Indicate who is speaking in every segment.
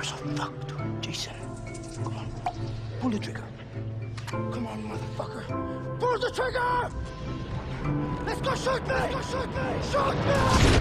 Speaker 1: are so fucked. Jason, come on. Pull the trigger. Come on, motherfucker. Pull the trigger! Let's go shoot me! Let's go shoot me! Shoot me!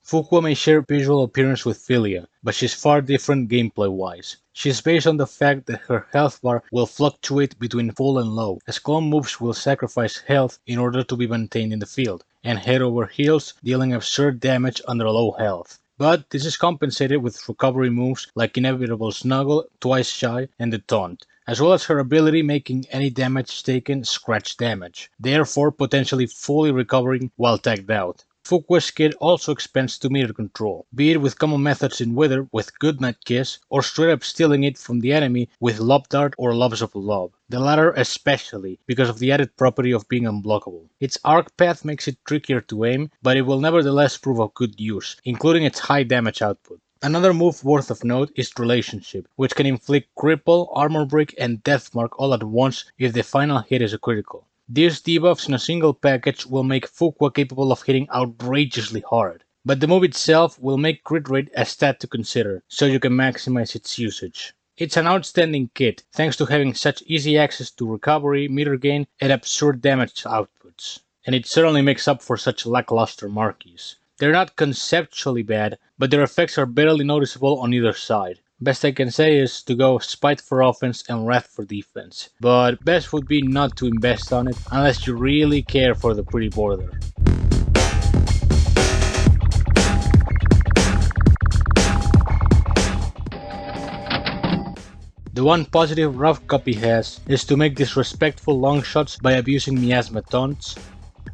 Speaker 2: Fukua may share visual appearance with Philia, but she's far different gameplay-wise. She's based on the fact that her health bar will fluctuate between full and low, as clone moves will sacrifice health in order to be maintained in the field, and head over heels, dealing absurd damage under low health. But this is compensated with recovery moves like Inevitable Snuggle, Twice Shy, and the Taunt, as well as her ability making any damage taken scratch damage, therefore potentially fully recovering while tagged out. Fukua's kit also expands to meter control, be it with common methods in Wither with Goodnight Kiss, or straight up stealing it from the enemy with Lob Dart or Lobs of Love, the latter especially because of the added property of being unblockable. Its arc path makes it trickier to aim, but it will nevertheless prove of good use, including its high damage output. Another move worth of note is Relationship, which can inflict Cripple, Armor Break, and Deathmark all at once if the final hit is a critical. These debuffs in a single package will make Fukua capable of hitting outrageously hard, but the move itself will make crit rate a stat to consider, so you can maximize its usage. It's an outstanding kit, thanks to having such easy access to recovery, meter gain, and absurd damage outputs, and it certainly makes up for such lackluster marquees. They're not conceptually bad, but their effects are barely noticeable on either side. Best I can say is to go Spite for offense and Wrath for defense, but best would be not to invest on it unless you really care for the pretty border. The one positive rough copy has is to make disrespectful long shots by abusing Miasma taunts,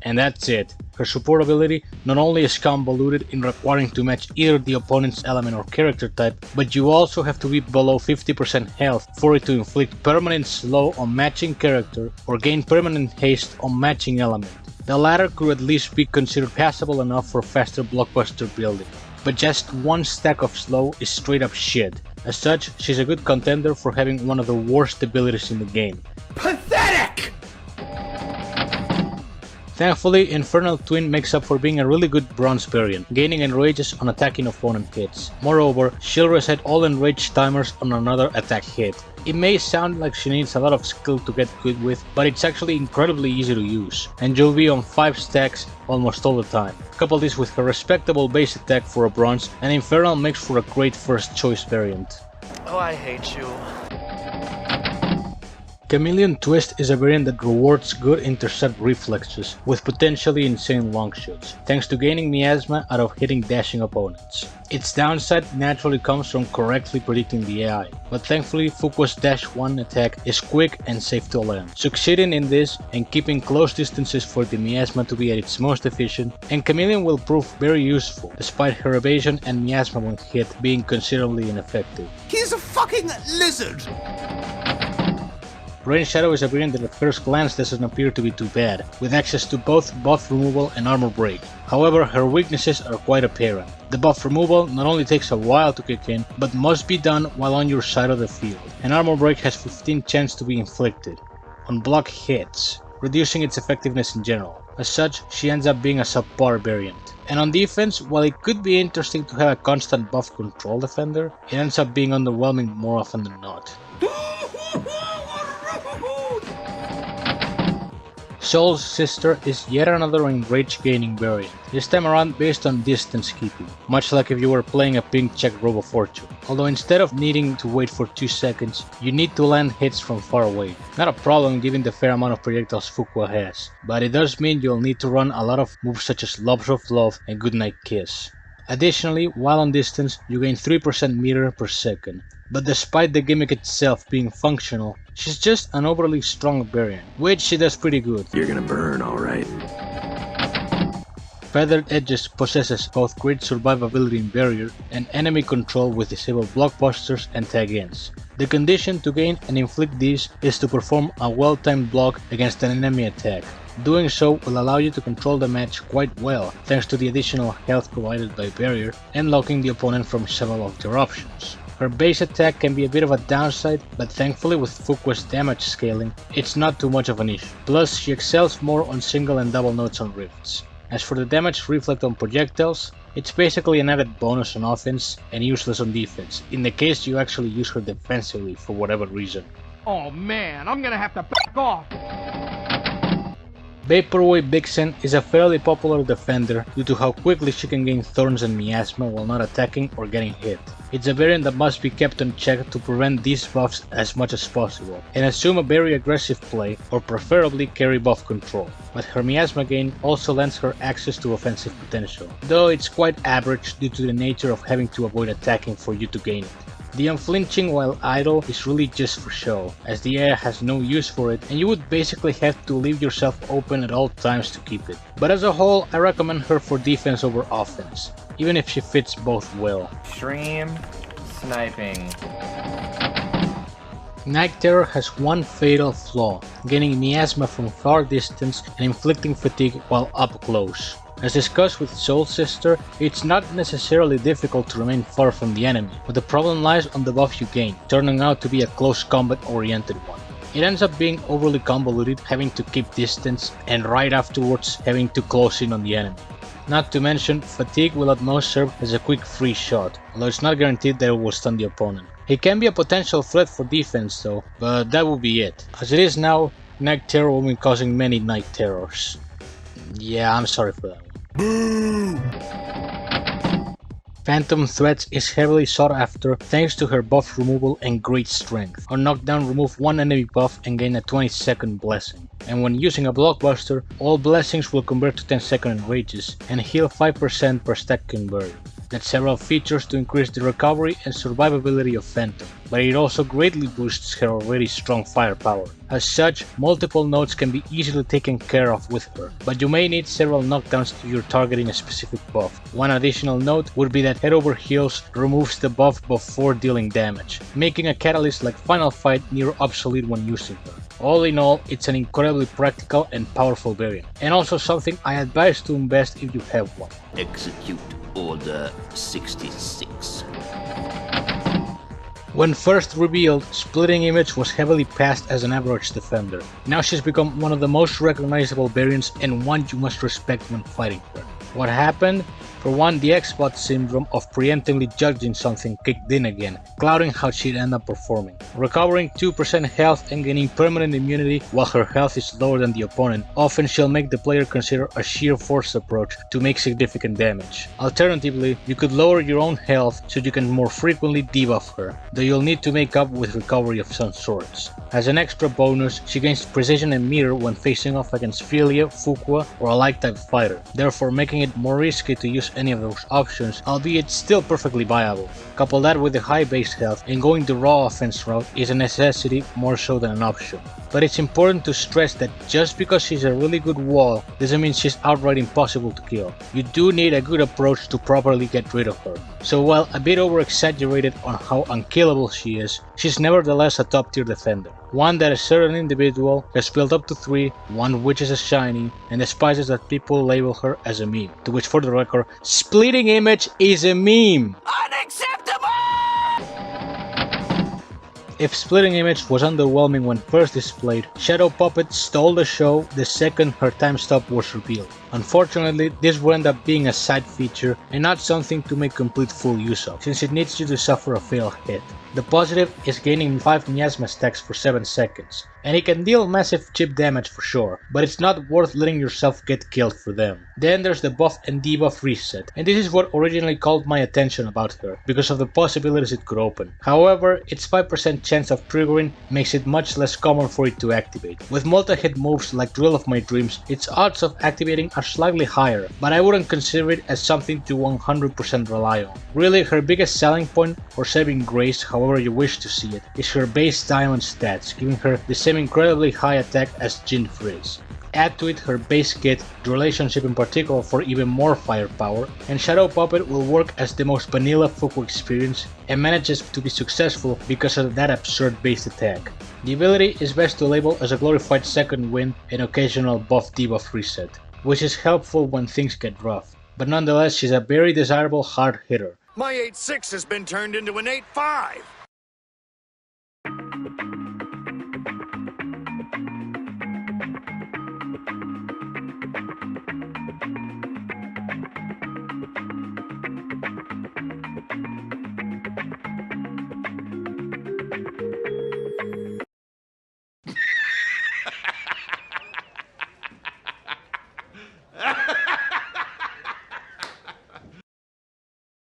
Speaker 2: and that's it. Her support ability not only is convoluted in requiring to match either the opponent's element or character type, but you also have to be below 50% health for it to inflict permanent slow on matching character or gain permanent haste on matching element. The latter could at least be considered passable enough for faster blockbuster building, but just one stack of slow is straight up shit. As such, she's a good contender for having one of the worst abilities in the game.
Speaker 1: Pathetic!
Speaker 2: Thankfully, Infernal Twin makes up for being a really good bronze variant, gaining enrages on attacking opponent hits. Moreover, she'll reset all enrage timers on another attack hit. It may sound like she needs a lot of skill to get good with, but it's actually incredibly easy to use, and you'll be on 5 stacks almost all the time. Couple this with her respectable base attack for a bronze, and Infernal makes for a great first choice variant.
Speaker 3: Oh, I hate you.
Speaker 2: Chameleon Twist is a variant that rewards good intercept reflexes with potentially insane long shots, thanks to gaining miasma out of hitting dashing opponents. Its downside naturally comes from correctly predicting the AI, but thankfully Fukua's dash 1 attack is quick and safe to land. Succeeding in this and keeping close distances for the miasma to be at its most efficient, and Chameleon will prove very useful, despite her evasion and miasma when hit being considerably ineffective.
Speaker 1: He's a fucking lizard!
Speaker 2: Rain Shadow is a variant that at first glance doesn't appear to be too bad, with access to both buff removal and armor break. However, her weaknesses are quite apparent. The buff removal not only takes a while to kick in, but must be done while on your side of the field, and armor break has 15 chance to be inflicted on block hits, reducing its effectiveness in general. As such, she ends up being a subpar variant. And on defense, while it could be interesting to have a constant buff control defender, it ends up being underwhelming more often than not. Soul's Sister is yet another enrage gaining variant, this time around based on distance keeping, much like if you were playing a pink check Robo Fortune. Although instead of needing to wait for 2 seconds, you need to land hits from far away. Not a problem given the fair amount of projectiles Fukua has, but it does mean you'll need to run a lot of moves such as Lobs of Love and Goodnight Kiss. Additionally, while on distance, you gain 3% meter per second. But despite the gimmick itself being functional, she's just an overly strong variant, which she does pretty good.
Speaker 4: You're gonna burn, alright.
Speaker 2: Feathered Edges possesses both great survivability in barrier and enemy control with disabled blockbusters and tag-ins. The condition to gain and inflict these is to perform a well-timed block against an enemy attack. Doing so will allow you to control the match quite well, thanks to the additional health provided by barrier and locking the opponent from several of their options. Her base attack can be a bit of a downside, but thankfully with Fukua's damage scaling, it's not too much of an issue. Plus, she excels more on single and double notes on rifts. As for the damage reflect on projectiles, It's basically an added bonus on offense and useless on defense, in the case you actually use her defensively for whatever reason.
Speaker 3: Oh man, I'm gonna have to back off!
Speaker 2: Vaporwave Vixen is a fairly popular defender due to how quickly she can gain thorns and miasma while not attacking or getting hit. It's a variant that must be kept on check to prevent these buffs as much as possible, and assume a very aggressive play or preferably carry buff control, but her miasma gain also lends her access to offensive potential, though it's quite average due to the nature of having to avoid attacking for you to gain it. The unflinching while idle is really just for show, as the AI has no use for it and you would basically have to leave yourself open at all times to keep it. But as a whole, I recommend her for defense over offense, even if she fits both well.
Speaker 4: Extreme sniping.
Speaker 2: Night Terror has one fatal flaw, gaining miasma from far distance and inflicting fatigue while up close. As discussed with Soul Sister, it's not necessarily difficult to remain far from the enemy, but the problem lies on the buff you gain, turning out to be a close combat oriented one. It ends up being overly convoluted, having to keep distance, and right afterwards having to close in on the enemy. Not to mention, fatigue will at most serve as a quick free shot, although it's not guaranteed that it will stun the opponent. It can be a potential threat for defense though, but that will be it. As it is now, Night Terror will be causing many Night Terrors. Yeah, I'm sorry for that one. Boo! Phantom Threats is heavily sought after thanks to her buff removal and great strength. On knockdown, remove one enemy buff and gain a 20-second blessing. And when using a blockbuster, all blessings will convert to 10-second enrages and heal 5% per stack convert. That's several features to increase the recovery and survivability of Phantom, but it also greatly boosts her already strong firepower. As such, multiple nodes can be easily taken care of with her, but you may need several knockdowns if you're targeting a specific buff. One additional note would be that Head Over Heels removes the buff before dealing damage, making a catalyst like Final Fight near obsolete when using her. All in all, it's an incredibly practical and powerful variant, and also something I advise to invest if you have one.
Speaker 5: Execute Order 66.
Speaker 2: When first revealed, Splitting Image was heavily passed as an average defender. Now she's become one of the most recognizable variants and one you must respect when fighting her. What happened? For one, the X-Bot syndrome of preemptively judging something kicked in again, clouding how she'd end up performing. Recovering 2% health and gaining permanent immunity while her health is lower than the opponent, often she'll make the player consider a sheer force approach to make significant damage. Alternatively, you could lower your own health so you can more frequently debuff her, though you'll need to make up with recovery of some sorts. As an extra bonus, she gains precision and meter when facing off against Philia, Fukua, or a like-type fighter, therefore making it more risky to use any of those options, albeit still perfectly viable. Couple that with the high base health, and going the raw offense route is a necessity more so than an option. But it's important to stress that just because she's a really good wall doesn't mean she's outright impossible to kill. You do need a good approach to properly get rid of her. So while a bit over exaggerated on how unkillable she is, she's nevertheless a top tier defender. One that a certain individual has built up to 3, one which is a shiny, and despises that people label her as a meme. To which, for the record, Splitting Image is a meme!
Speaker 5: Unacceptable!
Speaker 2: If Splitting Image was underwhelming when first displayed, Shadow Puppet stole the show the second her time stop was revealed. Unfortunately, this will end up being a side feature and not something to make complete full use of, since it needs you to suffer a fatal hit. The positive is gaining 5 miasma stacks for 7 seconds, and it can deal massive chip damage for sure, but it's not worth letting yourself get killed for them. Then there's the buff and debuff reset, and this is what originally called my attention about her, because of the possibilities it could open. However, its 5% chance of triggering makes it much less common for it to activate. With multi-hit moves like Drill of My Dreams, its odds of activating are slightly higher, but I wouldn't consider it as something to 100% rely on. Really, her biggest selling point, or saving grace, however you wish to see it, is her base diamond stats, giving her the same incredibly high attack as Jin Frizz. Add to it her base kit, the relationship in particular for even more firepower, and Shadow Puppet will work as the most vanilla Fukua experience and manages to be successful because of that absurd base attack. The ability is best to label as a glorified second wind and occasional buff debuff reset, which is helpful when things get rough, but nonetheless she's a very desirable hard hitter.
Speaker 6: My 8.6 has been turned into an 8.5.